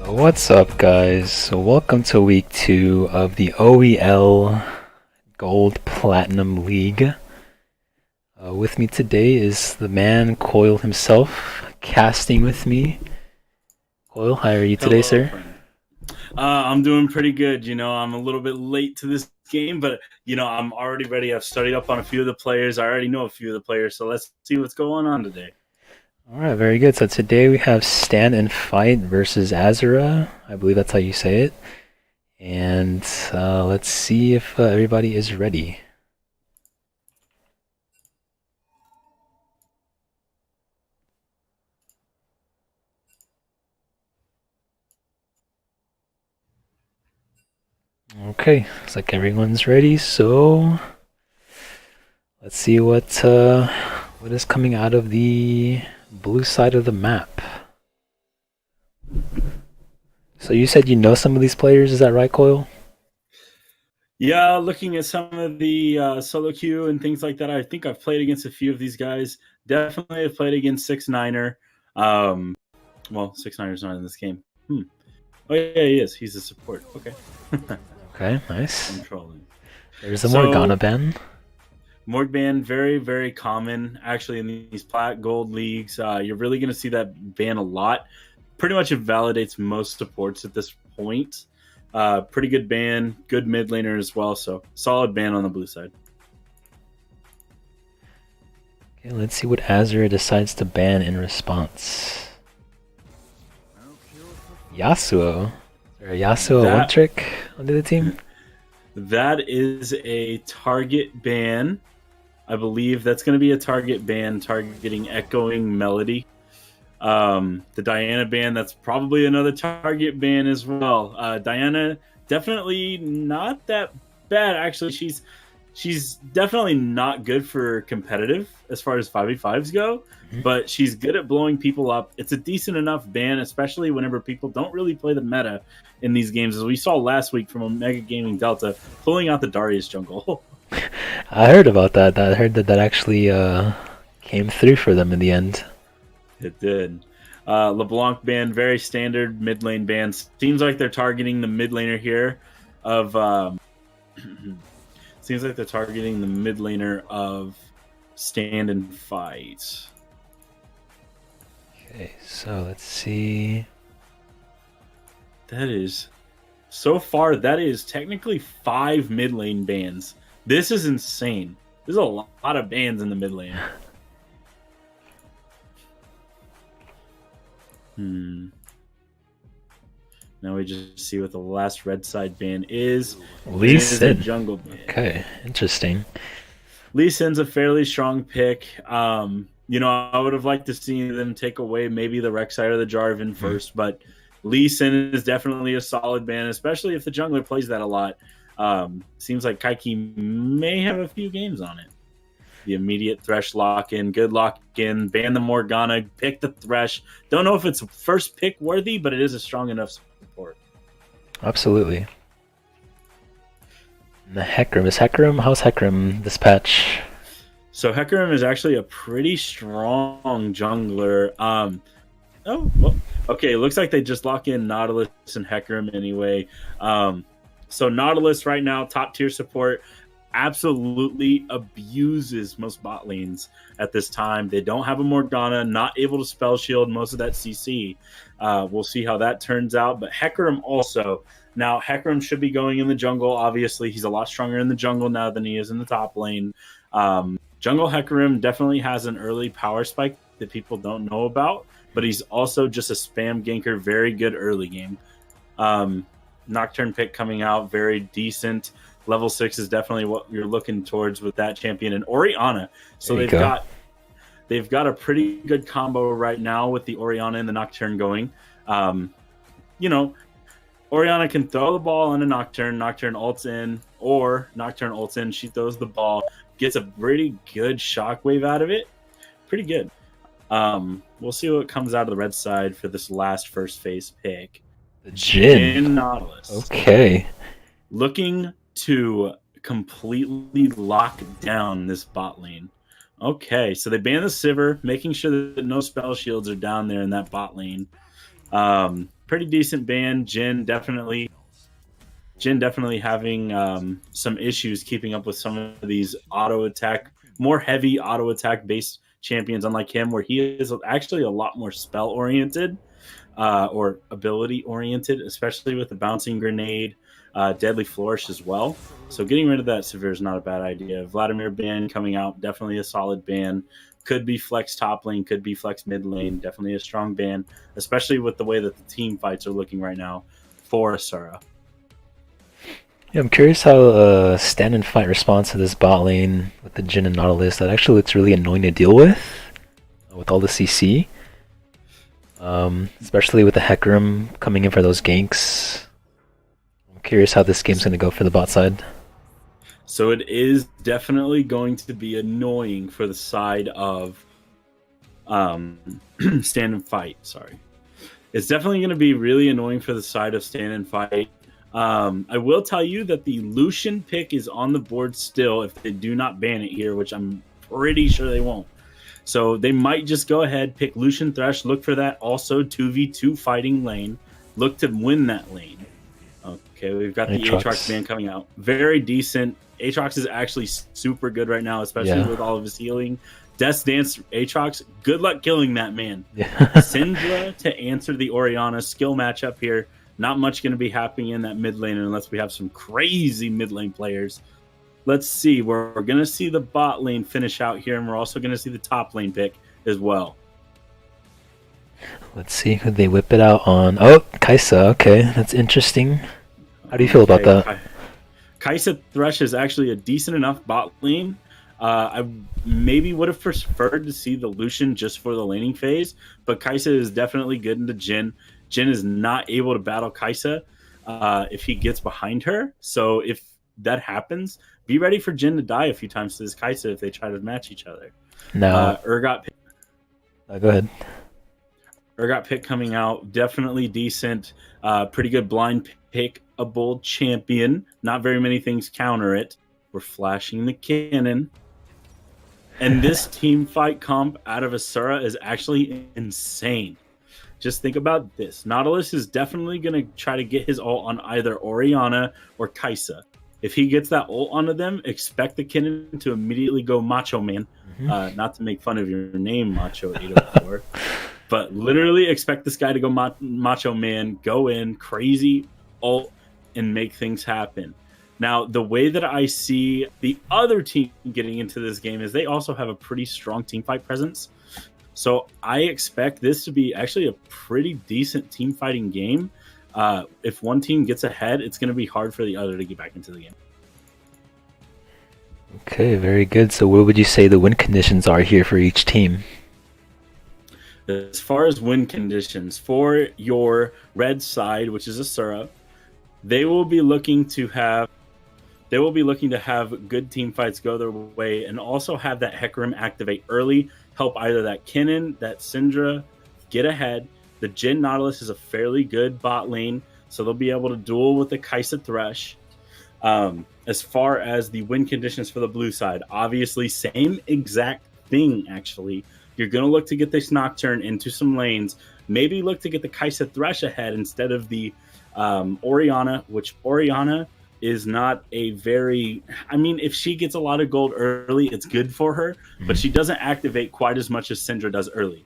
What's up, guys? So welcome to week 2 of the OEL Gold Platinum League. With me today is the man Coil himself, casting with me. Coil, how are you today, Hello, sir? friend. I'm doing pretty good. I'm a little bit late to this game, but I'm already ready. I've studied up on a few of the players. I already know a few of the players, so let's see what's going on today. Alright, very good. So today we have Stand and Fight versus Asura. I believe that's how you say it. And let's see if everybody is ready. Okay, looks like everyone's ready, so let's see what is coming out of the blue side of the map. So you said you know some of these players, is that right, Coil? Yeah, looking at some of the solo queue and things like that, I think I've played against a few of these guys. Definitely have played against 6ix9iner. Well, 6ix9iner's not in this game. Oh yeah, he is. He's a support. Okay. Okay, nice. I'm trolling. There's a Morgana So Ben. Morg ban, very, very common actually in these plat gold leagues. You're really going to see that ban a lot. Pretty much it validates most supports at this point. Pretty good ban, good mid laner as well. So solid ban on the blue side. Okay, let's see what Azura decides to ban in response. Yasuo. Is there a Yasuo one That trick onto the team? that is a target ban. I believe that's going to be a target ban targeting Echoing Melody. The Diana ban, that's probably another target ban as well. Diana, definitely not that bad. Actually, she's definitely not good for competitive as far as 5v5s go, Mhm. but she's good at blowing people up. It's a decent enough ban, especially whenever people don't really play the meta in these games, as we saw last week from Omega Gaming Delta pulling out the Darius jungle. I heard about that. I heard that actually came through for them in the end. It did. LeBlanc ban, very standard mid lane ban. Seems like they're targeting the mid laner here. Of seems like they're targeting the mid laner of Stand and Fight. Okay, so let's see. That is so far. That is technically 5 mid lane bans. This is insane. There's a lot of bans in the mid lane. Hmm. Now we just see what the last red side ban is. Lee And it is a Sin. jungle ban. Okay, interesting. Lee Sin's a fairly strong pick. I would have liked to see them take away maybe the Rek'Sai or the Jarvan first, but Lee Sin is definitely a solid ban, especially if the jungler plays that a lot. Seems like Kaiki may have a few games on it. The immediate Thresh lock in, good lock in, ban the Morgana, pick the Thresh. Don't know if it's first pick worthy, but it is a strong enough support. Absolutely. And the Hecarim. Is Hecarim? How's Hecarim this patch? So Hecarim is actually a pretty strong jungler. Oh, well, okay. It looks like they just lock in Nautilus and Hecarim anyway. So Nautilus right now, top tier support, absolutely abuses most bot lanes at this time. They don't have a Morgana, not able to spell shield most of that CC. We'll see how that turns out. But Hecarim also. Now, Hecarim should be going in the jungle. Obviously, he's a lot stronger in the jungle now than he is in the top lane. Jungle Hecarim definitely has an early power spike that people don't know about, but he's also just a spam ganker, very good early game. Nocturne pick coming out, very decent. Level 6 is definitely what you're looking towards with that champion. And Orianna. So There you they've go. got a pretty good combo right now with the Orianna and the Nocturne going. Um, you know, Orianna can throw the ball on a Nocturne. Nocturne ults in, or Nocturne ults in. She throws the ball, gets a pretty good shockwave out of it. Pretty good. We'll see what comes out of the red side for this last first phase pick. The Jin. Jin Nautilus. Okay. Looking to completely lock down this bot lane. Okay, so they ban the Sivir, making sure that no spell shields are down there in that bot lane. Pretty decent ban. Jin definitely having some issues keeping up with some of these auto attack, more heavy auto attack based champions, unlike him, where he is actually a lot more spell oriented or ability oriented, especially with the bouncing grenade, deadly flourish as well. So getting rid of that severe is not a bad idea. Vladimir ban coming out, definitely a solid ban. Could be flex top lane, could be flex mid lane, definitely a strong ban, especially with the way that the team fights are looking right now for Asura. Yeah, I'm curious how stand and fight responds to this bot lane with the Jin and Nautilus. That actually looks really annoying to deal with all the CC. Especially with the Hecarim coming in for those ganks. I'm curious how this game's going to go for the bot side. So it is definitely going to be annoying for the side of stand and fight. Sorry. It's definitely going to be really annoying for the side of stand and fight. I will tell you that the Lucian pick is on the board still if they do not ban it here, which I'm pretty sure they won't. So they might just go ahead, pick Lucian Thresh, look for that also 2v2 fighting lane, look to win that lane. Okay, we've got the Aatrox ban coming out. Very decent. Aatrox is actually super good right now, especially with all of his healing. Death Dance Aatrox, good luck killing that man. Yeah. Syndra to answer the Orianna skill matchup here. Not much going to be happening in that mid lane unless we have some crazy mid lane players. Let's see. We're going to see the bot lane finish out here, and we're also going to see the top lane pick as well. Let's see who they whip it out on. Oh, Kaisa. Okay, that's interesting. How do you feel about that? Kaisa Thresh is actually a decent enough bot lane. I maybe would have preferred to see the Lucian just for the laning phase, but Kaisa is definitely good into Jin. Jin is not able to battle Kaisa if he gets behind her. So if that happens, be ready for Jin to die a few times to this Kaisa if they try to match each other. No. Urgot go ahead. Urgot pick coming out, definitely decent. Pretty good blind pick, a bold champion. Not very many things counter it. We're flashing the cannon. And this team fight comp out of Asura is actually insane. Just think about this. Nautilus is definitely going to try to get his ult on either Orianna or Kaisa. If he gets that ult onto them, expect the cannon to immediately go Macho Man. Not to make fun of your name, Macho 804. But literally expect this guy to go Macho Man, go in, crazy ult, and make things happen. Now, the way that I see the other team getting into this game is they also have a pretty strong team fight presence. So I expect this to be actually a pretty decent team fighting game. If one team gets ahead, it's going to be hard for the other to get back into the game. Okay, very good. So what would you say the win conditions are here for each team? As far as win conditions, for your red side, which is Asura, they will be looking to have good team fights go their way and also have that Hecarim activate early, help either that Kennen, that Syndra get ahead. The Jin Nautilus is a fairly good bot lane, so they'll be able to duel with the Kaisa Thresh. As far as the win conditions for the blue side, obviously same exact thing actually. You're going to look to get this Nocturne into some lanes, maybe look to get the Kaisa Thresh ahead instead of the Orianna, which Orianna is not a very... I mean, if she gets a lot of gold early, it's good for her, but she doesn't activate quite as much as Syndra does early.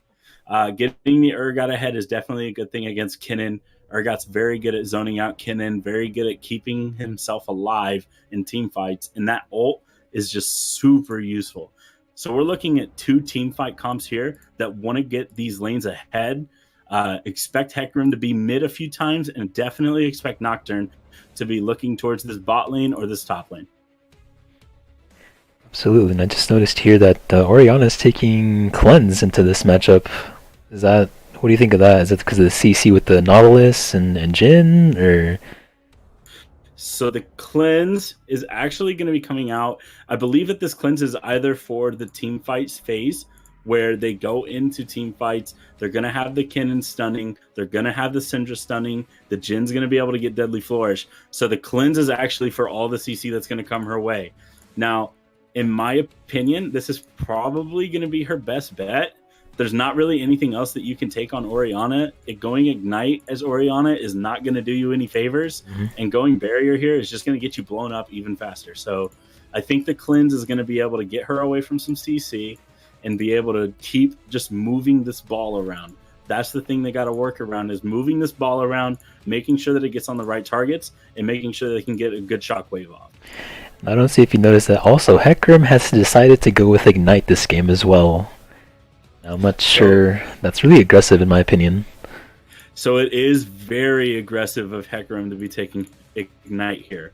Getting the Urgot ahead is definitely a good thing against Kennen. Urgot's very good at zoning out Kennen, very good at keeping himself alive in team fights, and that ult is just super useful. So we're looking at two team fight comps here that want to get these lanes ahead. Expect Hecarim to be mid a few times, and definitely expect Nocturne to be looking towards this bot lane or this top lane. Absolutely, and I just noticed here that Orianna is taking Cleanse into this matchup. What do you think of that? Is it because of the CC with the Nautilus and Jin, or...? So the cleanse is actually going to be coming out. I believe that this cleanse is either for the team fights phase, where they go into team fights. They're going to have the Kennen stunning. They're going to have the Syndra stunning. The Jin's going to be able to get Deadly Flourish. So the cleanse is actually for all the CC that's going to come her way. Now, in my opinion, this is probably going to be her best bet, there's not really anything else that you can take on Orianna. Going Ignite as Orianna is not going to do you any favors, and going Barrier here is just going to get you blown up even faster. So I think the Cleanse is going to be able to get her away from some CC and be able to keep just moving this ball around. That's the thing they got to work around, is moving this ball around, making sure that it gets on the right targets, and making sure they can get a good shockwave off. I don't see if you noticed that also Hecarim has decided to go with Ignite this game as well. I'm not sure. That's really aggressive in my opinion. So it is very aggressive of Hecarim to be taking Ignite here.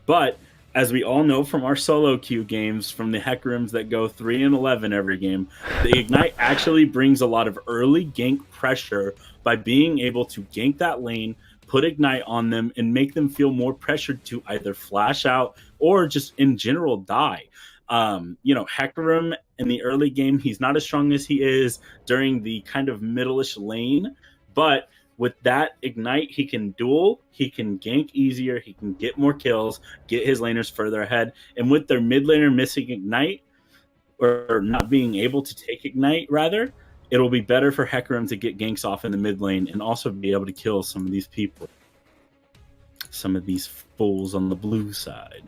But as we all know from our solo queue games, from the Hecarims that go 3-11 every game, the Ignite actually brings a lot of early gank pressure by being able to gank that lane, put Ignite on them, and make them feel more pressured to either flash out or just in general die. Hecarim in the early game, he's not as strong as he is during the kind of middle-ish lane, but with that Ignite, he can duel, he can gank easier, he can get more kills, get his laners further ahead. And with their mid laner missing Ignite, or not being able to take Ignite, rather, it'll be better for Hecarim to get ganks off in the mid lane and also be able to kill some of these people. Some of these fools on the blue side.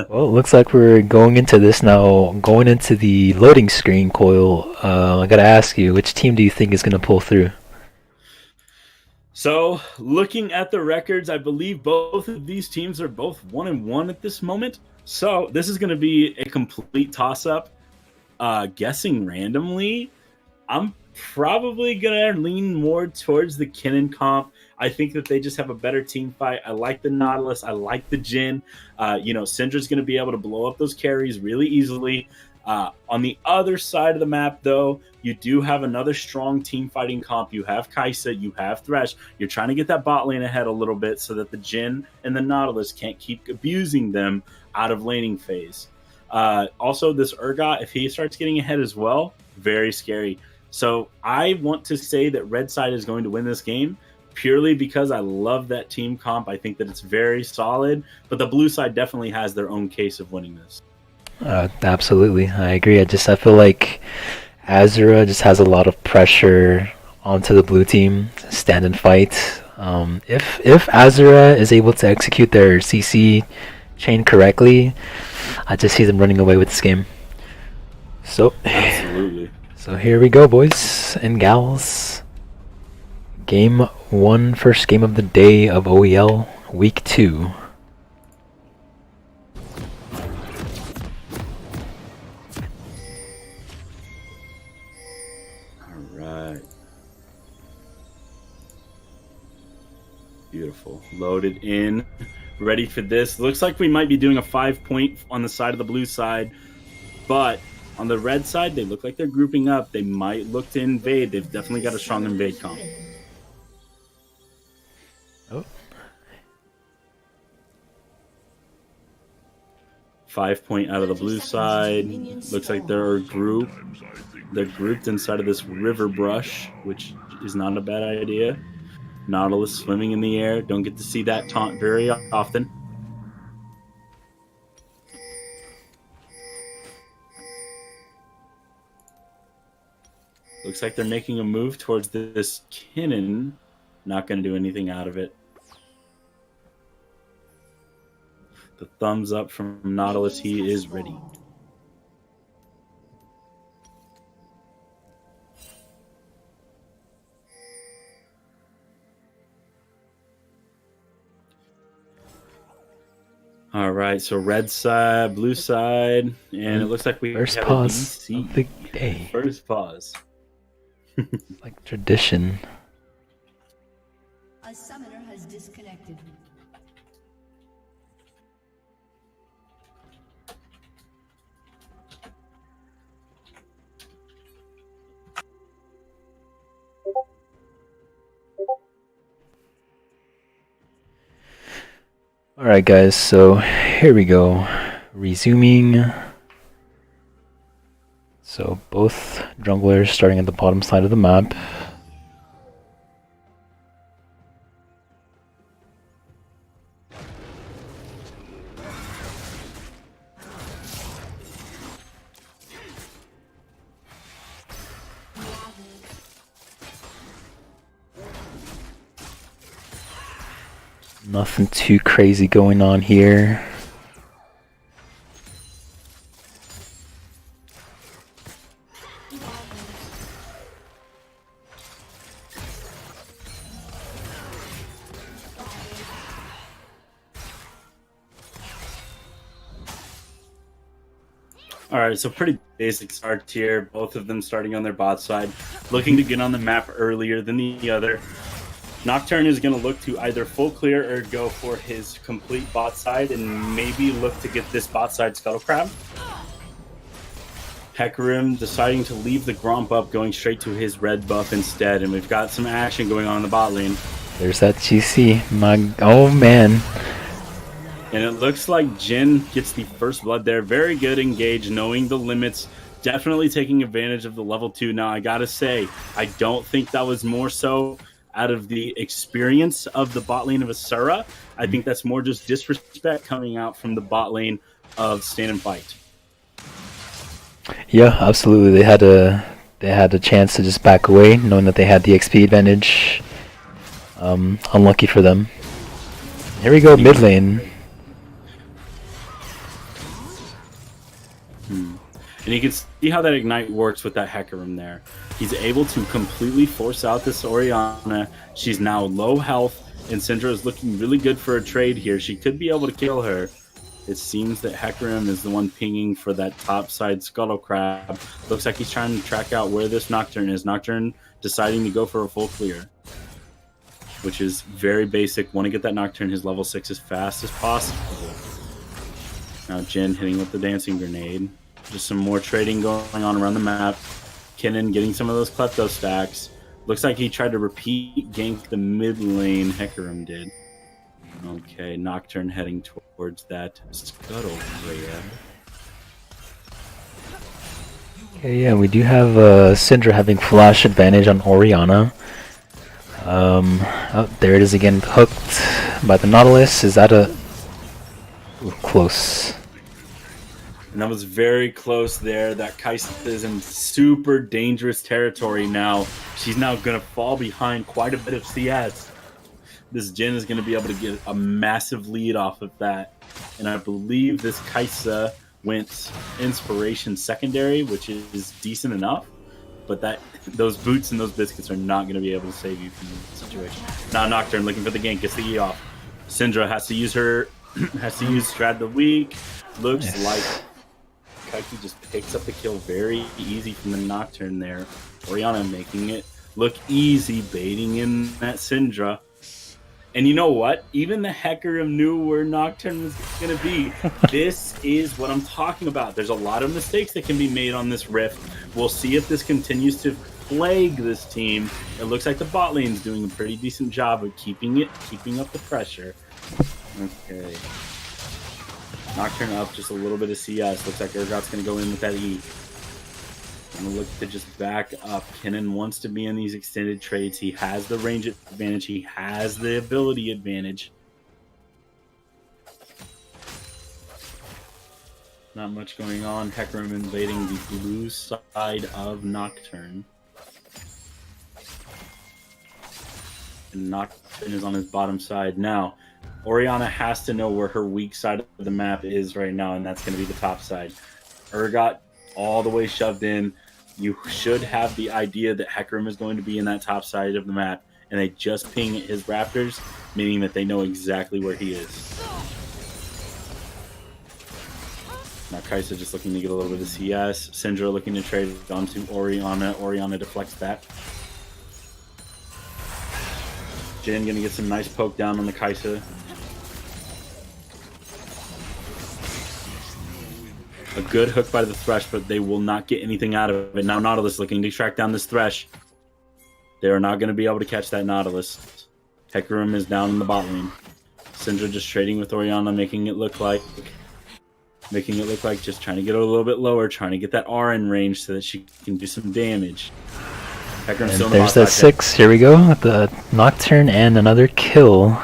Well, it looks like we're going into this now. Going into the loading screen, Coil. I gotta ask you, which team do you think is gonna pull through? So, looking at the records, I believe both of these teams are both 1-1 at this moment. So, this is going to be a complete toss-up. Guessing randomly, I'm probably going to lean more towards the Kennen comp. I think that they just have a better team fight. I like the Nautilus. I like the Jhin. Syndra's going to be able to blow up those carries really easily. On the other side of the map, though, you do have another strong team fighting comp. You have Kai'Sa, you have Thresh. You're trying to get that bot lane ahead a little bit so that the Jhin and the Nautilus can't keep abusing them out of laning phase. Also, this Urgot, if he starts getting ahead as well, very scary. So I want to say that Red Side is going to win this game purely because I love that team comp. I think that it's very solid, but the blue side definitely has their own case of winning this. Absolutely, I agree. I feel like Asura just has a lot of pressure onto the blue team, stand and fight. If Asura is able to execute their CC chain correctly, I just see them running away with this game. So, absolutely. So here we go, boys and gals. Game 1, first game of the day of OEL, week 2. Beautiful. Loaded in. Ready for this. Looks like we might be doing a 5-point on the side of the blue side. But on the red side, they look like they're grouping up. They might look to invade. They've definitely got a strong invade comp. Oh. 5-point out of the blue side. Looks like they're grouped. They're grouped inside of this river brush, which is not a bad idea. Nautilus swimming in the air. Don't get to see that taunt very often. Looks like they're making a move towards this Kennen. Not going to do anything out of it. The thumbs up from Nautilus. He is ready. All right, so red side, blue side, and it looks like we first have pause a of the day. First pause. Like tradition. A summoner has disconnected. Alright guys, so here we go. Resuming. So both junglers starting at the bottom side of the map. Nothing too crazy going on here. All right, so pretty basic start here. Both of them starting on their bot side, looking to get on the map earlier than the other. Nocturne is going to look to either full clear or go for his complete bot side and maybe look to get this bot side Scuttle Crab. Hecarim deciding to leave the Gromp up, going straight to his red buff instead, and we've got some action going on in the bot lane. There's that GC. Oh man. And it looks like Jin gets the first blood there. Very good engage, knowing the limits. Definitely taking advantage of the level 2. Now, I gotta say, I don't think that was more so out of the experience of the bot lane of Asura. I think that's more just disrespect coming out from the bot lane of Stand and Fight. Yeah, absolutely. They had a chance to just back away, knowing that they had the XP advantage. Unlucky for them. Here we go, mid lane. And you can see how that Ignite works with that Hecarim there. He's able to completely force out this Orianna. She's now low health, and Syndra is looking really good for a trade here. She could be able to kill her. It seems that Hecarim is the one pinging for that top side Scuttle Crab. Looks like he's trying to track out where this Nocturne is. Nocturne deciding to go for a full clear, which is very basic. Want to get that Nocturne his level 6 as fast as possible. Now Jin hitting with the Dancing Grenade. Just some more trading going on around the map. Kinnan getting some of those Klepto stacks. Looks like he tried to repeat gank the mid lane. Hecarim did. Okay, Nocturne heading towards that Scuttle Crab. Okay, yeah, we do have Syndra having flash advantage on Orianna. Oh, there it is again, hooked by the Nautilus. Is that a... Ooh, close. And that was very close there. That Kai'Sa is in super dangerous territory now. She's now going to fall behind quite a bit of CS. This Jin is going to be able to get a massive lead off of that. And I believe this Kai'Sa went Inspiration secondary, which is decent enough. But those boots and those biscuits are not going to be able to save you from the situation. Now Nocturne looking for the gank, gets the E off. Syndra has to use Strat the Weak. Looks like Kaiki just picks up the kill very easy from the Nocturne there. Orianna making it look easy, baiting in that Syndra. And you know what? Even the Hecarim knew where Nocturne was going to be. This is what I'm talking about. There's a lot of mistakes that can be made on this rift. We'll see if this continues to plague this team. It looks like the bot lane's doing a pretty decent job of keeping up the pressure. Okay. Nocturne up just a little bit of CS. Looks like Urgot's going to go in with that E. I'm going to look to just back up. Kinnan wants to be in these extended trades. He has the range advantage. He has the ability advantage. Not much going on. Hecarim invading the blue side of Nocturne. And Nocturne is on his bottom side. Now, Orianna has to know where her weak side of the map is right now, and that's going to be the top side. Urgot all the way shoved in. You should have the idea that Hecarim is going to be in that top side of the map, and they just ping his Raptors, meaning that they know exactly where he is. Now Kai'Sa just looking to get a little bit of CS. Syndra looking to trade it onto Orianna. Orianna deflects that. Jin gonna get some nice poke down on the Kai'Sa. A good hook by the Thresh, but they will not get anything out of it. Now Nautilus looking to track down this Thresh. They are not going to be able to catch that Nautilus. Hecarim is down in the bot lane. Syndra just trading with Orianna, making it look like just trying to get a little bit lower, trying to get that R in range so that she can do some damage. Hecarim's still in the there's that 6. Here we go. The Nocturne and another kill.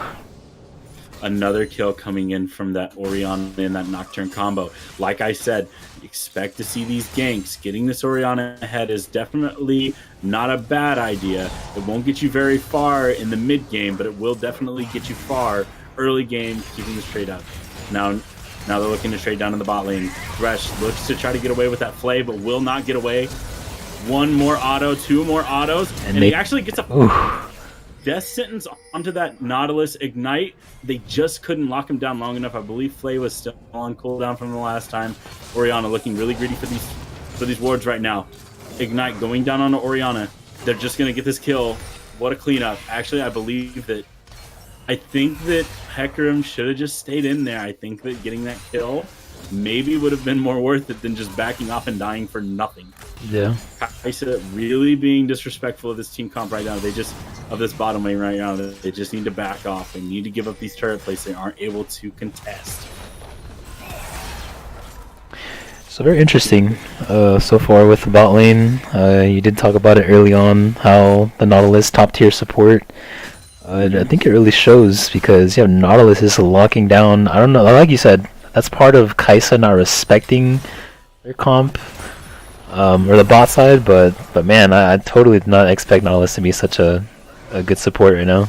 Another kill coming in from that Orianna and that Nocturne combo. Like I said, expect to see these ganks. Getting this Orianna ahead is definitely not a bad idea. It won't get you very far in the mid game, but it will definitely get you far early game, keeping this trade up. Now they're looking to trade down in the bot lane. Thresh looks to try to get away with that flay, but will not get away. One more auto, two more autos, and he actually gets a death sentence onto that Nautilus Ignite. They just couldn't lock him down long enough. I believe Flay was still on cooldown from the last time. Orianna looking really greedy for these wards right now. Ignite going down on Orianna. They're just going to get this kill. What a cleanup. Actually, I think that Hecarim should have just stayed in there. I think that getting that kill maybe would have been more worth it than just backing off and dying for nothing. Yeah. Kai'Sa really being disrespectful of this team comp right now. Of this bottom lane right now. They just need to back off. They need to give up these turret plays they aren't able to contest. So very interesting so far with the bot lane. You did talk about it early on, how the Nautilus top tier support. I think it really shows because Nautilus is locking down. I don't know, like you said, that's part of Kai'Sa not respecting their comp or the bot side. But man, I totally did not expect Nautilus to be such a good support right now.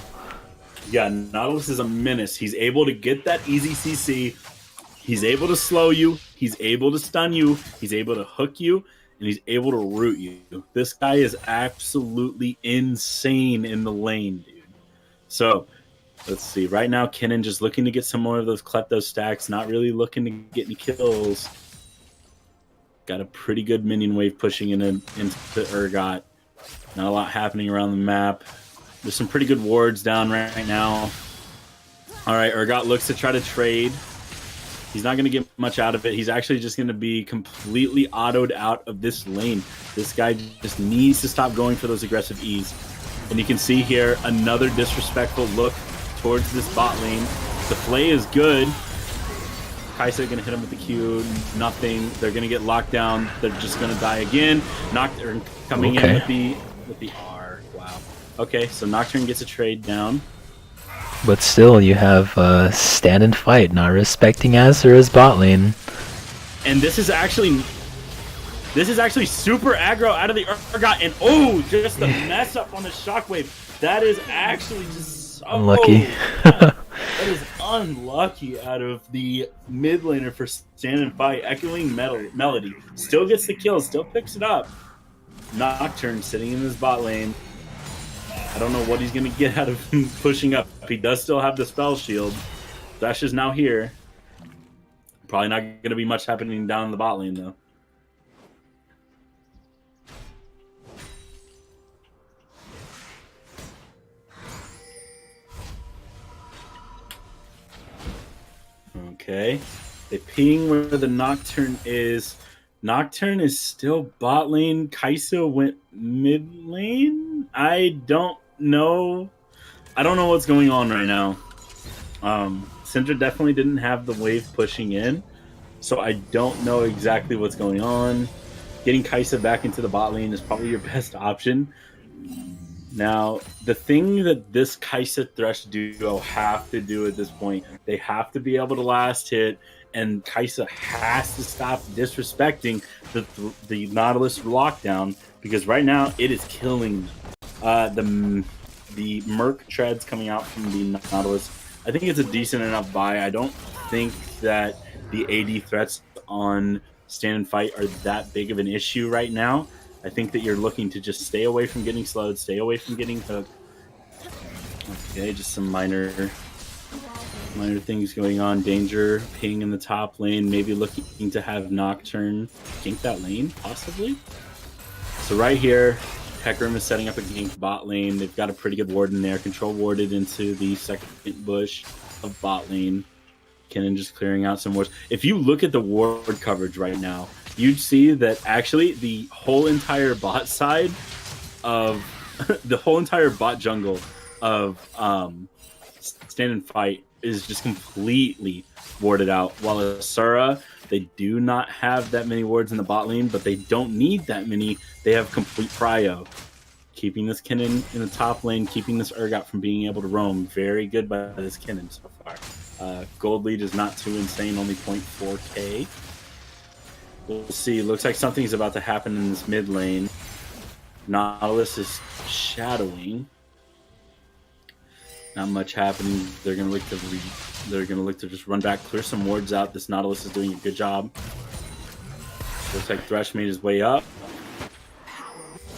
Yeah, Nautilus is a menace. He's able to get that easy CC. He's able to slow you. He's able to stun you. He's able to hook you. And he's able to root you. This guy is absolutely insane in the lane, dude. So, let's see. Right now, Kennen just looking to get some more of those Klepto stacks. Not really looking to get any kills. Got a pretty good minion wave pushing into Urgot. Not a lot happening around the map. There's some pretty good wards down right now. All right, Urgot looks to try to trade. He's not going to get much out of it. He's actually just going to be completely autoed out of this lane. This guy just needs to stop going for those aggressive E's. And you can see here another disrespectful look towards this bot lane. The flay is good. Kai'Sa going to hit him with the Q. Nothing. They're going to get locked down. They're just going to die again. Nocturne coming in with the R. Wow. Okay, so Nocturne gets a trade down. But still, you have Stand and Fight not respecting Asura's bot lane. And this is actually super aggro out of the Urgot, and just the mess up on the Shockwave. That is actually just so unlucky. That is unlucky out of the mid laner for Stand and Fight. Echoing Melody still gets the kill, still picks it up. Nocturne sitting in his bot lane. I don't know what he's going to get out of him pushing up. He does still have the spell shield. Thresh is now here. Probably not going to be much happening down in the bot lane, though. Okay. They ping where the Nocturne is. Nocturne is still bot lane. Kai'Sa went mid lane. I don't know what's going on right now. Syndra definitely didn't have the wave pushing in, so I don't know exactly what's going on. Getting Kai'Sa back into the bot lane is probably your best option. Now, the thing that this Kai'Sa Thresh duo have to do at this point, they have to be able to last hit, and Kai'Sa has to stop disrespecting the Nautilus lockdown, because right now it is killing the Merc treads coming out from the Nautilus. I think it's a decent enough buy. I don't think that the AD threats on Stand and Fight are that big of an issue right now. I think that you're looking to just stay away from getting slowed, stay away from getting hooked. Okay, just some minor things going on. Danger, ping in the top lane, maybe looking to have Nocturne gank that lane, possibly. So right here, Hecarim is setting up a gank bot lane. They've got a pretty good ward in there. Control warded into the second bush of bot lane. Kennen just clearing out some wards. If you look at the ward coverage right now, you'd see that actually the whole entire bot side of the whole entire bot jungle of Stand and Fight is just completely warded out. While Asura, they do not have that many wards in the bot lane, but they don't need that many. They have complete prio. Keeping this Kennen in the top lane, keeping this Urgot from being able to roam. Very good by this Kennen so far. Gold lead is not too insane, only 0.4k. We'll see. Looks like something's about to happen in this mid lane. Nautilus is shadowing. Not much happening. They're gonna look to just run back, clear some wards out. This Nautilus is doing a good job. Looks like Thresh made his way up.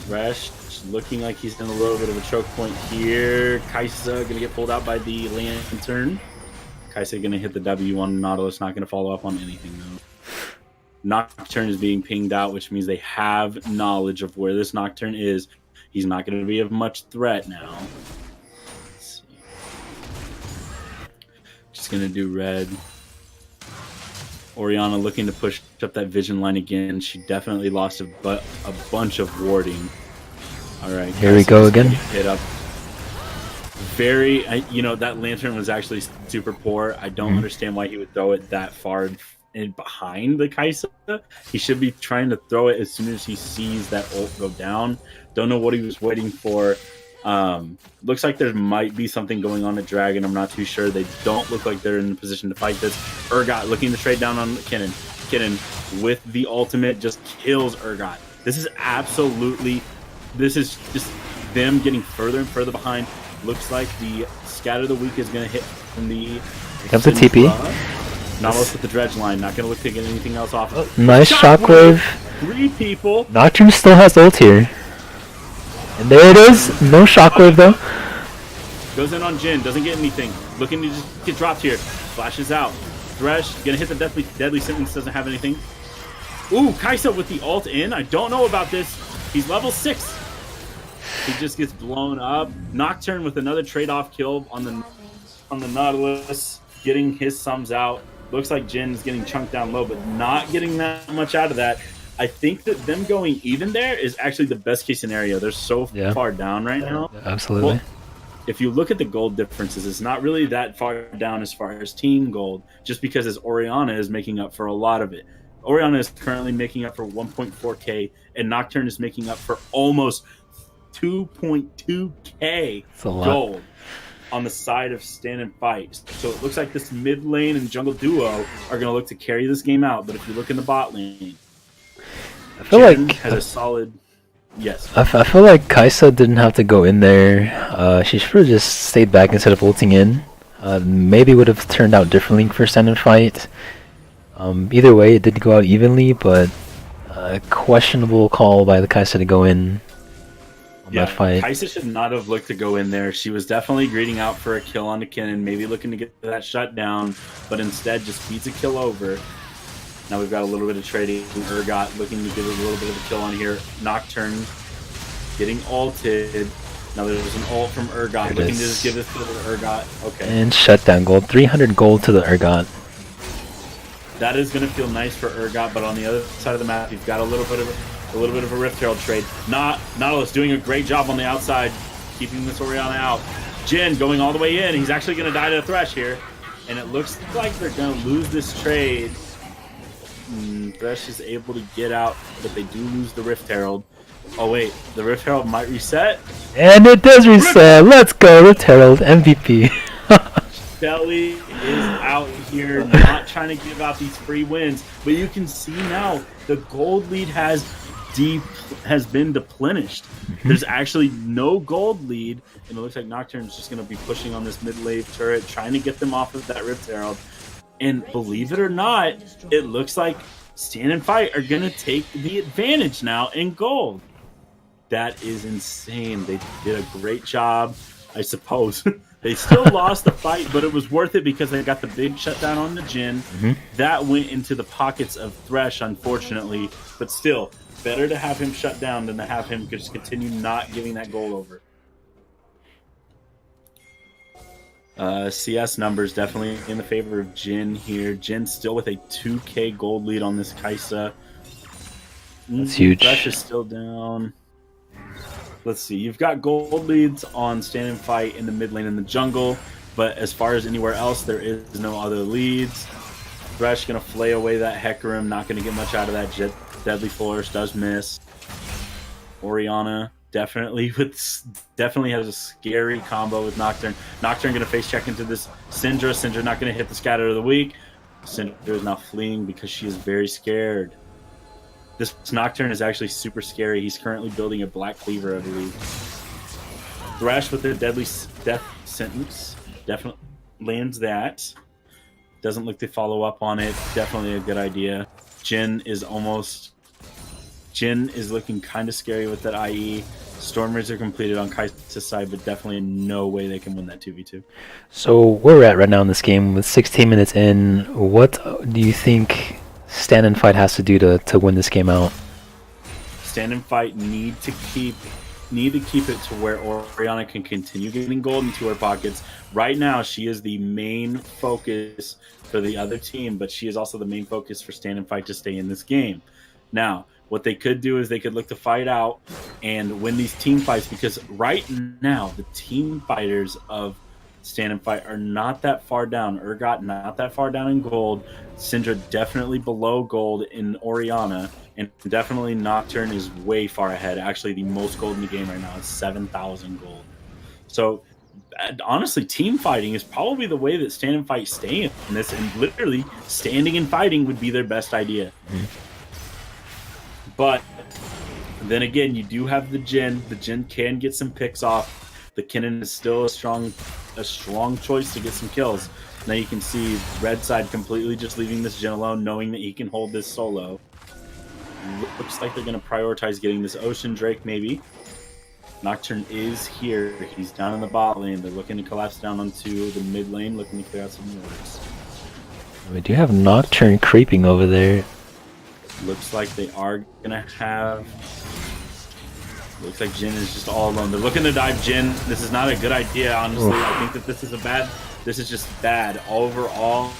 Thresh looking like he's in a little bit of a choke point here. Kaisa gonna get pulled out by the Lantern. Kaisa gonna hit the W on Nautilus, not gonna follow up on anything though. Nocturne is being pinged out, which means they have knowledge of where this Nocturne is. He's not gonna be of much threat now. Let's see. Just gonna do red. Orianna looking to push up that vision line again. She definitely lost a bunch of warding. All right, here we go again. Hit up. That Lantern was actually super poor. I don't understand why he would throw it that far in behind the Kaisa. He should be trying to throw it as soon as he sees that ult go down. Don't know what he was waiting for. Looks like there might be something going on at Dragon. I'm not too sure. They don't look like they're in a position to fight this. Urgot looking to trade down on Kennen. Kennen with the ultimate just kills Urgot. This is just them getting further and further behind. Looks like the Scatter of the Weak is going to hit from the... Here comes the TP. Nautilus with the dredge line. Not going to look to get anything else off. Nice shockwave. 3 people. Nocturne still has ult here. And there it is. No shockwave though. Goes in on Jin. Doesn't get anything. Looking to just get dropped here. Flashes out. Thresh going to hit the deadly sentence. Doesn't have anything. Ooh, Kaisa with the ult in. I don't know about this. He's level 6. He just gets blown up. Nocturne with another trade-off kill on the Nautilus, getting his sums out. Looks like Jin's getting chunked down low, but not getting that much out of that. I think that them going even there is actually the best case scenario. They're so far down right now. Absolutely. Well, if you look at the gold differences, it's not really that far down as far as team gold, just because as Orianna is making up for a lot of it. Orianna is currently making up for 1.4k, and Nocturne is making up for almost 2.2k gold on the side of stand and fight. So it looks like this mid lane and jungle duo are going to look to carry this game out. But if you look in the bot lane, I feel Jen like has a solid. Yes. I feel like Kaisa didn't have to go in there. She should have just stayed back instead of ulting in. Maybe would have turned out differently for stand and fight. Either way, it did go out evenly, but questionable call by the Kaisa to go in on that fight. Kaisa should not have looked to go in there. She was definitely greeting out for a kill on the Kennen, maybe looking to get that shut down, but instead just feeds a kill over. Now we've got a little bit of trading. Urgot looking to get a little bit of a kill on here. Nocturne getting ulted. Now there's an ult from Urgot. Looking to just give this to the Urgot. Okay. And shutdown gold. 300 gold to the Urgot. That is going to feel nice for Urgot, but on the other side of the map, you've got a little bit of a Rift Herald trade. Nautilus doing a great job on the outside, keeping this Orianna out. Jin going all the way in. He's actually going to die to the Thresh here, and it looks like they're going to lose this trade. Thresh is able to get out, but they do lose the Rift Herald. Oh wait, the Rift Herald might reset. And it does reset. Let's go, Rift Herald MVP. Shelly is out here not trying to give out these free wins, but you can see now the gold lead has been deplenished. There's actually no gold lead, and it looks like Nocturne's just going to be pushing on this mid-lane turret, trying to get them off of that Rift Herald. And believe it or not, it looks like Stand and Fight are going to take the advantage now in gold. That is insane. They did a great job, I suppose. They still lost the fight, but it was worth it because they got the big shutdown on the Jin. That went into the pockets of Thresh, unfortunately. But still, better to have him shut down than to have him just continue not giving that goal over. CS numbers definitely in the favor of Jin here. Jin still with a 2k gold lead on this Kaisa. That's huge. Thresh is still down. Let's see. You've got gold leads on Stand and Fight in the mid lane in the jungle, but as far as anywhere else, there is no other leads. Thresh going to flay away that Hecarim. Not going to get much out of that. Deadly Force does miss. Orianna definitely has a scary combo with Nocturne. Nocturne going to face check into this Syndra. Syndra not going to hit the Scatter of the Weak. Syndra is now fleeing because she is very scared. This Nocturne is actually super scary. He's currently building a Black Cleaver, I believe. Thresh with the deadly death sentence. Definitely lands that. Doesn't look to follow up on it. Definitely a good idea. Jin is looking kind of scary with that IE. Stormers are completed on Kai'Sa's side, but definitely no way they can win that 2v2. So where we're at right now in this game, with 16 minutes in, what do you think Stand and Fight has to do to win this game out? Stand and Fight need to keep it to where Orianna can continue getting gold into her pockets. Right now, she is the main focus for the other team, but she is also the main focus for Stand and Fight to stay in this game. Now, what they could do is they could look to fight out and win these team fights, because right now the team fighters of Stand and Fight are not that far down. Urgot not that far down in gold. Syndra definitely below gold in Orianna. And definitely Nocturne is way far ahead. Actually, the most gold in the game right now is 7,000 gold. So, honestly, team fighting is probably the way that Stand and Fight stay in this. And literally, standing and fighting would be their best idea. Mm-hmm. But then again, you do have the Jhin. The Jhin can get some picks off. The Kennen is still a strong choice to get some kills. Now you can see red side completely just leaving this Jhin alone, knowing that he can hold this solo. Looks like they're going to prioritize getting this Ocean Drake, maybe. Nocturne is here. He's down in the bot lane. They're looking to collapse down onto the mid lane, looking to clear out some wards. We do have Nocturne creeping over there. Looks like they are going to have... Looks like Jhin is just all alone. They're looking to dive Jhin. This is not a good idea, honestly. Oof. I think that this is just bad overall.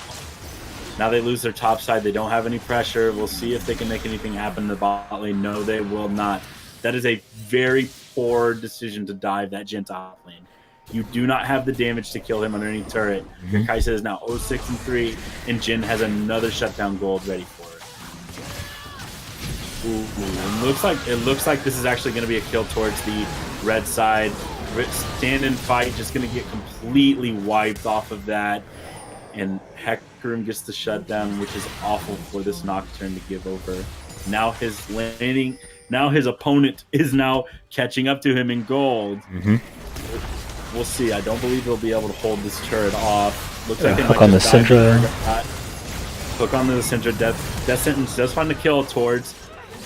Now they lose their top side. They don't have any pressure. We'll see if they can make anything happen in the bot lane. No, they will not. That is a very poor decision to dive that Jhin top lane. You do not have the damage to kill him underneath turret. Mm-hmm. Your Kai'Sa is now 0-6-3, and Jhin has another shutdown gold ready for it. Ooh, it looks like this is actually going to be a kill towards the red side. Stand and Fight just going to get completely wiped off of that. And Hecarim gets the shutdown, which is awful for this Nocturne to give over. Now his landing, now his opponent is now catching up to him in gold. Mm-hmm. We'll see. I don't believe they'll be able to hold this turret off. Looks like they hook on the Syndra. Hook on the Syndra. Death sentence does find the kill towards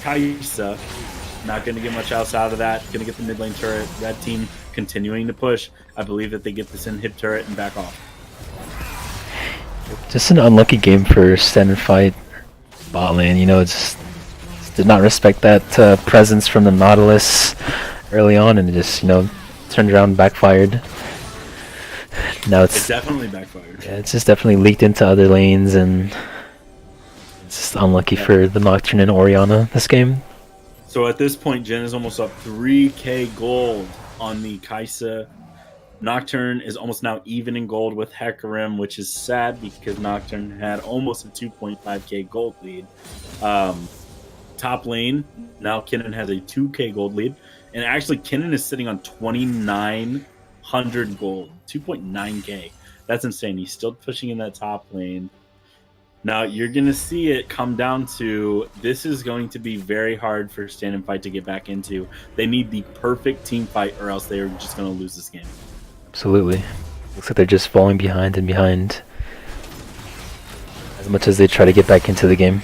Kai'Sa. Not going to get much else out of that. Going to get the mid lane turret. Red team continuing to push. I believe that they get this inhib turret and back off. Just an unlucky game for Stand and Fight bot lane. You know, just did not respect that presence from the Nautilus early on, and it just, you know, turned around, backfired. Now it definitely backfired. Yeah, it's just definitely leaked into other lanes, and it's just unlucky for the Nocturne and Orianna this game. So at this point, Jhin is almost up 3k gold on the Kai'Sa. Nocturne is almost now even in gold with Hecarim, which is sad because Nocturne had almost a 2.5k gold lead. Top lane, now Kennen has a 2k gold lead. And actually, Kennen is sitting on 2,900 gold, 2.9k. That's insane. He's still pushing in that top lane. Now, you're going to see it come down to, this is going to be very hard for Stand and Fight to get back into. They need the perfect team fight, or else they are just going to lose this game. Absolutely. Looks like they're just falling behind and behind as much as they try to get back into the game.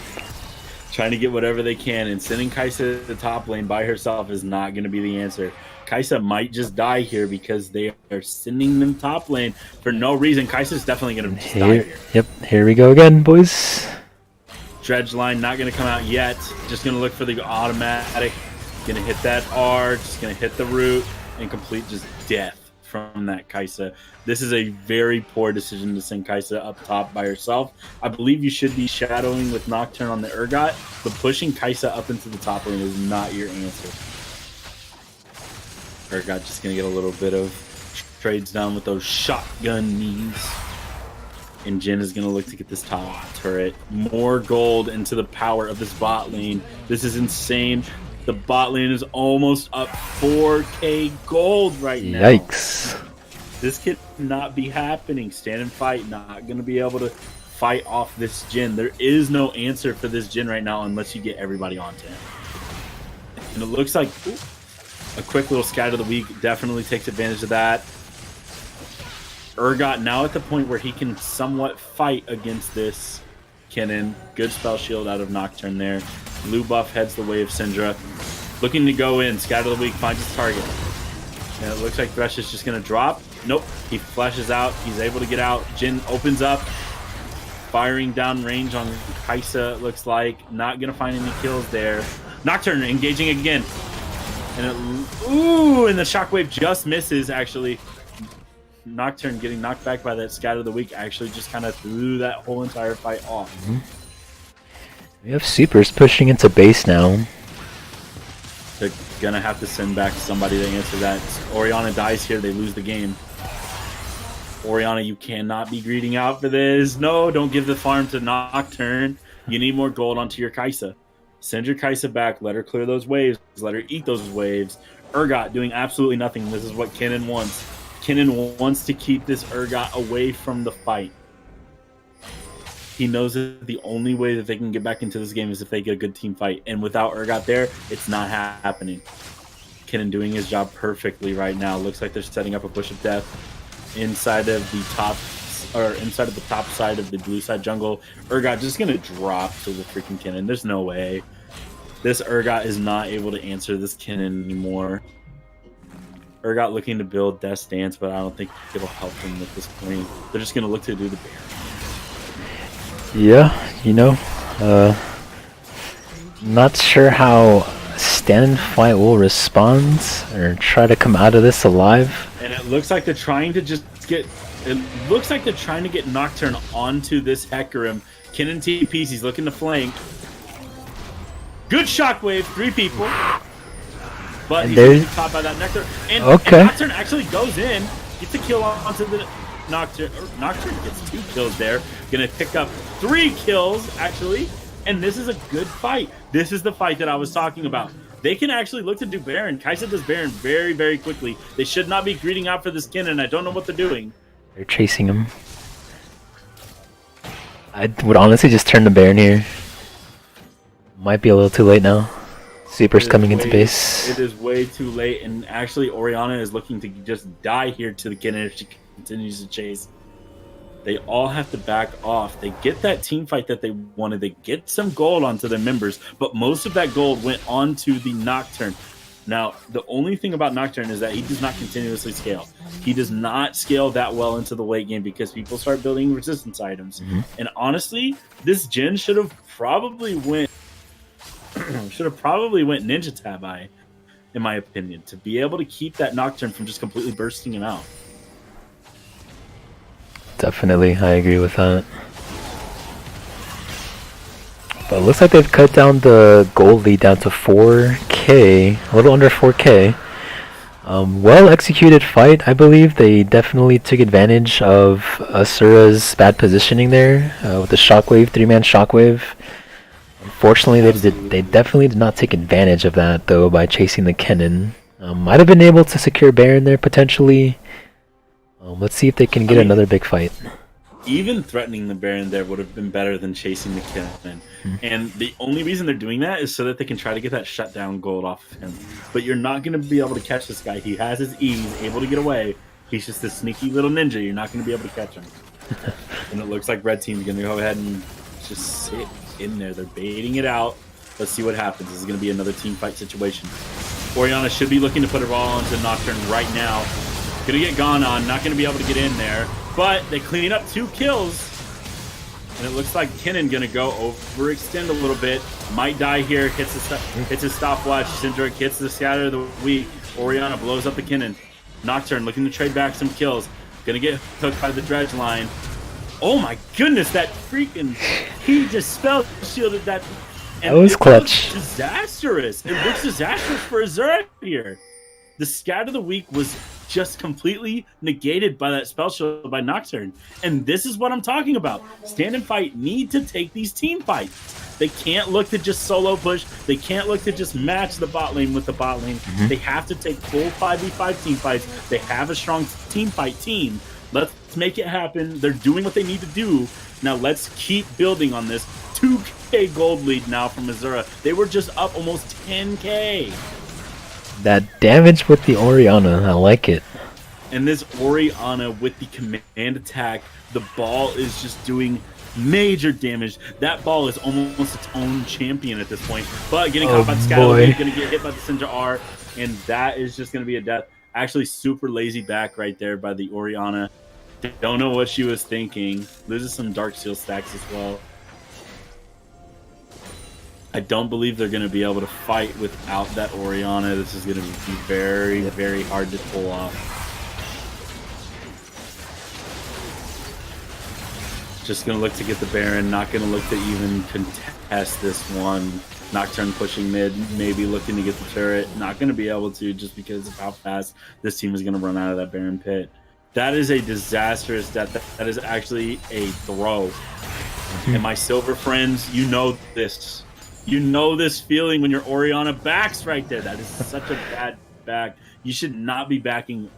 Trying to get whatever they can, and sending Kai'Sa to the top lane by herself is not going to be the answer. Kai'Sa might just die here because they are sending them top lane for no reason. Kai'Sa's definitely going to die here. Yep, here we go again, boys. Dredge line not going to come out yet. Just going to look for the automatic. Going to hit that R, just going to hit the root, and complete just death from that Kai'Sa. This is a very poor decision to send Kai'Sa up top by herself. I believe you should be shadowing with Nocturne on the Urgot, but pushing Kai'Sa up into the top lane is not your answer. Urgot just going to get a little bit of trades down with those shotgun knees. And Jhin is going to look to get this top turret. More gold into the power of this bot lane. This is insane. The bot lane is almost up 4k gold right now. Yikes. This could not be happening. Stand and Fight not going to be able to fight off this Jhin. There is no answer for this Jhin right now unless you get everybody onto him. And it looks like A quick little scat of the week definitely takes advantage of that. Urgot now at the point where he can somewhat fight against this Kennen. Good spell shield out of Nocturne there. Blue buff heads the way of Syndra. Looking to go in. Scat of the week finds his target. And it looks like Thresh is just going to drop. Nope. He flashes out. He's able to get out. Jhin opens up. Firing down range on Kaisa, it looks like. Not going to find any kills there. Nocturne engaging again. And the shockwave just misses, actually. Nocturne getting knocked back by that scat of the week actually just kind of threw that whole entire fight off. We have Supers pushing into base now. They're going to have to send back somebody to answer that. Orianna dies here, they lose the game. Orianna, you cannot be greeting out for this. No, don't give the farm to Nocturne. You need more gold onto your Kaisa. Send your Kaisa back. Let her clear those waves. Let her eat those waves. Urgot doing absolutely nothing. This is what Kennen wants. Kennen wants to keep this Urgot away from the fight. He knows that the only way that they can get back into this game is if they get a good team fight. And without Urgot there, it's not happening. Kennen doing his job perfectly right now. Looks like they're setting up a push of death inside of the top side of the blue side jungle. Urgot just gonna drop to the freaking Kennen. There's no way. This Urgot is not able to answer this Kennen anymore. Urgot looking to build Death's Dance, but I don't think it'll help them at this point. They're just gonna look to do the bear. Yeah, you know, not sure how Stand and Fight will respond or try to come out of this alive. And it looks like they're trying to get Nocturne onto this Hecarim. Kennen TPs, he's looking to flank. Good shockwave, 3 people. But he's getting caught by that Nectar. And Nocturne actually goes in, gets a kill onto the Nocturne. Nocturne gets 2 kills there. Gonna pick up 3 kills, actually. And this is a good fight. This is the fight that I was talking about. They can actually look to do Baron. Kaisa does Baron very, very quickly. They should not be greeting out for this Kennen. I don't know what they're doing. They're chasing him. I would honestly just turn the Baron here. Might be a little too late now. Super's coming into base. It is way too late, and actually Orianna is looking to just die here to the Kennen if she continues to chase. They all have to back off. They get that team fight that they wanted. They get some gold onto their members, but most of that gold went onto the Nocturne. Now, the only thing about Nocturne is that he does not continuously scale. He does not scale that well into the late game because people start building resistance items. And honestly, this Jhin should have probably went Ninja Tab Eye, in my opinion, to be able to keep that Nocturne from just completely bursting him out. Definitely, I agree with that. But it looks like they've cut down the gold lead down to 4k, a little under 4k. Well executed fight, I believe. They definitely took advantage of Asura's bad positioning there with the shockwave, 3-man shockwave. Unfortunately, they definitely did not take advantage of that though by chasing the Kennen. Might have been able to secure Baron there potentially. Let's see if they can get another big fight. Even threatening the Baron there would have been better than chasing the Kennen. And the only reason they're doing that is so that they can try to get that shutdown gold off of him. But you're not going to be able to catch this guy. He has his E, he's able to get away. He's just this sneaky little ninja. You're not going to be able to catch him. And it looks like Red Team's going to go ahead and just sit in there. They're baiting it out. Let's see what happens. This is going to be another team fight situation. Orianna should be looking to put a ball onto Nocturne right now. Gonna get gone on, not gonna be able to get in there. But they clean up 2 kills. And it looks like Kennen gonna go overextend a little bit. Might die here, hits his stopwatch. Syndra hits the scatter of the week. Orianna blows up the Kennen. Nocturne looking to trade back some kills. Gonna get hooked by the dredge line. Oh my goodness, that freaking... He just spell shielded that. And that was clutch. It looks disastrous. It looks disastrous for Asura here. The scat of the week was just completely negated by that spell shield by Nocturne. And this is what I'm talking about. Stand and Fight need to take these team fights. They can't look to just solo push. They can't look to just match the bot lane with the bot lane. They have to take full 5v5 team fights. They have a strong team fight team. Let's make it happen. They're doing what they need to do. Now let's keep building on this. 2k gold lead now from Asura. They were just up almost 10k. That damage with the Oriana, I like it. And this Oriana with the command attack, the ball is just doing major damage. That ball is almost its own champion at this point. But getting caught by the Scalloway, going to get hit by the Syndra R, and that is just going to be a death. Actually, super lazy back right there by the Oriana. Don't know what she was thinking. Loses some Dark Seal stacks as well. I don't believe they're going to be able to fight without that Oriana. This is going to be very, very hard to pull off. Just going to look to get the Baron. Not going to look to even contest this one. Nocturne pushing mid. Maybe looking to get the turret. Not going to be able to just because of how fast this team is going to run out of that Baron pit. That is a disastrous death. That is actually a throw. And my silver friends, you know this. You know this feeling when your Oriana backs right there. That is such a bad back. You should not be backing.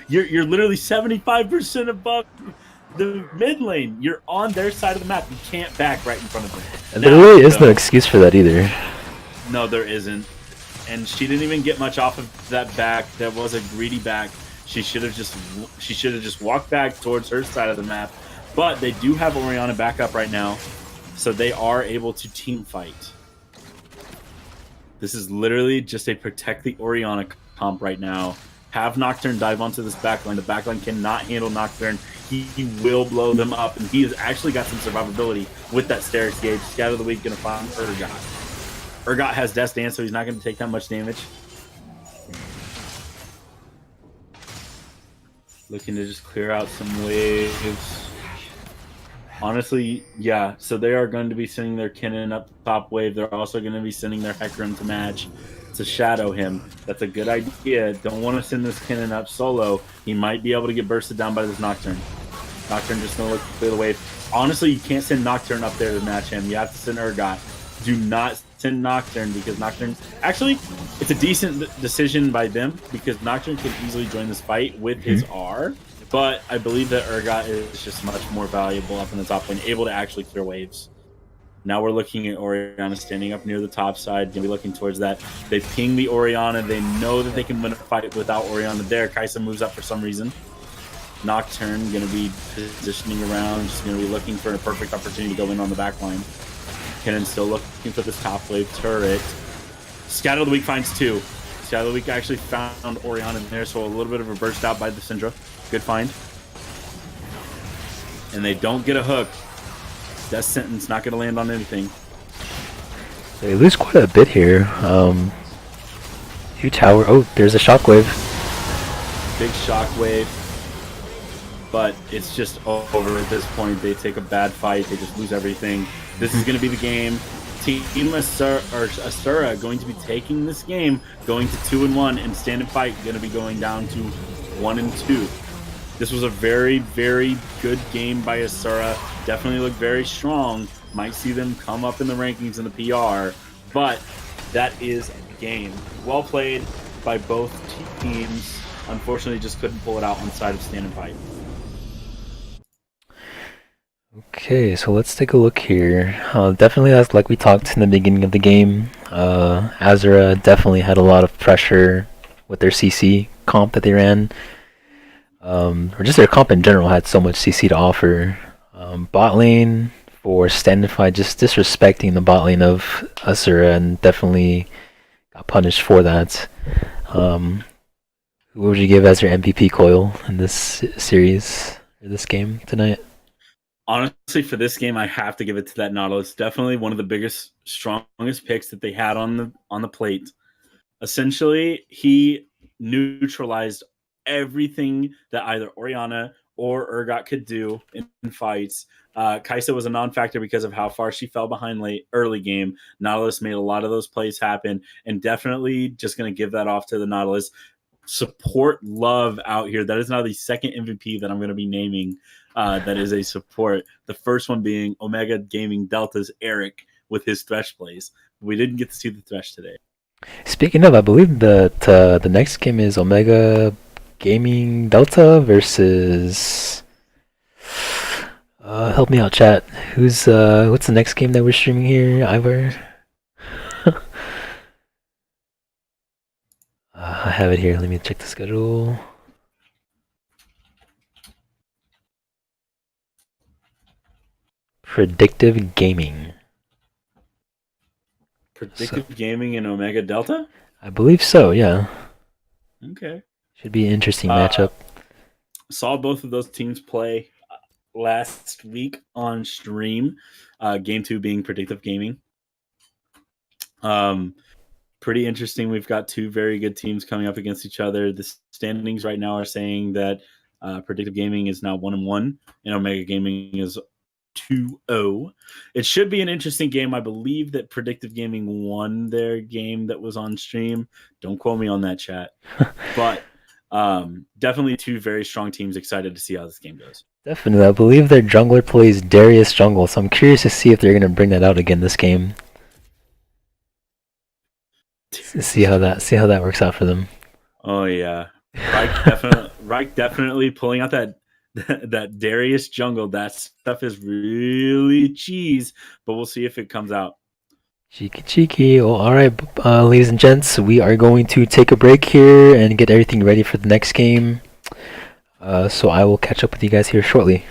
You're literally 75% above the mid lane. You're on their side of the map. You can't back right in front of them. And there really is no excuse for that either. No, there isn't. And she didn't even get much off of that back. That was a greedy back. She should have just walked back towards her side of the map. But they do have Oriana back up right now, so they are able to team fight. This is literally just a protect the Oriana comp right now. Have Nocturne dive onto this backline. The backline cannot handle Nocturne. He will blow them up, and he has actually got some survivability with that Steris gauge. Scout of the week going to find Urgot. Urgot has Death Dance, so he's not going to take that much damage. Looking to just clear out some waves. Honestly, yeah. So they are going to be sending their Kennen up top wave. They're also going to be sending their Hecarim to match to shadow him. That's a good idea. Don't want to send this Kennen up solo. He might be able to get bursted down by this Nocturne. Nocturne just going to look to clear the wave. Honestly, you can't send Nocturne up there to match him. You have to send Urgot. Do not send Nocturne because Nocturne... Actually, it's a decent decision by them because Nocturne can easily join this fight with his R. But I believe that Urgot is just much more valuable up in the top lane, able to actually clear waves. Now we're looking at Oriana standing up near the top side. Going to be looking towards that. They ping the Oriana. They know that they can win a fight without Oriana there. Kaisa moves up for some reason. Nocturne going to be positioning around. Just going to be looking for a perfect opportunity to go in on the back line. Kennen still looking for this top wave turret. Scout of the Week finds two. Scout of the Week actually found Oriana in there, so a little bit of a burst out by the Syndra. Good find. And they don't get a hook. Death Sentence not going to land on anything. They lose quite a bit here. Huge tower. Oh, there's a shockwave. Big shockwave. But it's just over at this point. They take a bad fight. They just lose everything. This is going to be the game. Team Asura going to be taking this game, going to 2-1, and stand and fight going to be going down to 1-2. This was a very, very good game by Asura. Definitely looked very strong. Might see them come up in the rankings in the PR, but that is a game. Well played by both teams. Unfortunately, just couldn't pull it out on the side of stand and fight. Okay, so let's take a look here. Definitely, as like we talked in the beginning of the game, Asura definitely had a lot of pressure with their CC comp that they ran. Or just their comp in general had so much CC to offer. Bot lane for Standify just disrespecting the bot lane of Asura and definitely got punished for that. Who would you give as your MVP Coil in this series, or this game tonight? Honestly, for this game, I have to give it to that Nautilus. Definitely one of the biggest, strongest picks that they had on the plate. Essentially, he neutralized everything that either Oriana or Urgot could do in fights. Kaisa was a non-factor because of how far she fell behind early game. Nautilus made a lot of those plays happen, and definitely just going to give that off to the Nautilus. Support love out here. That is now the second MVP that I'm going to be naming that is a support. The first one being Omega Gaming Delta's Eric with his Thresh plays. We didn't get to see the Thresh today. Speaking of, I believe that the next game is Omega Gaming Delta versus... help me out, chat. Who's what's the next game that we're streaming here, Ivor? I have it here. Let me check the schedule. Predictive Gaming. Predictive Gaming in Omega Delta? I believe so, yeah. Okay. Should be an interesting Uh, matchup. Saw both of those teams play last week on stream. Game 2 being Predictive Gaming. Pretty interesting. We've got two very good teams coming up against each other. The standings right now are saying that Predictive Gaming is now 1-1 and Omega Gaming is 2-0. It should be an interesting game. I believe that Predictive Gaming won their game that was on stream. Don't quote me on that, chat. But definitely two very strong teams. Excited to see how this game goes. Definitely. I believe their jungler plays Darius Jungle, so I'm curious to see if they're going to bring that out again this game. See how that works out for them. Oh yeah, Reich definitely pulling out that Darius jungle. That stuff is really cheese, but we'll see if it comes out. Cheeky. Well, alright, ladies and gents, we are going to take a break here and get everything ready for the next game. So I will catch up with you guys here shortly.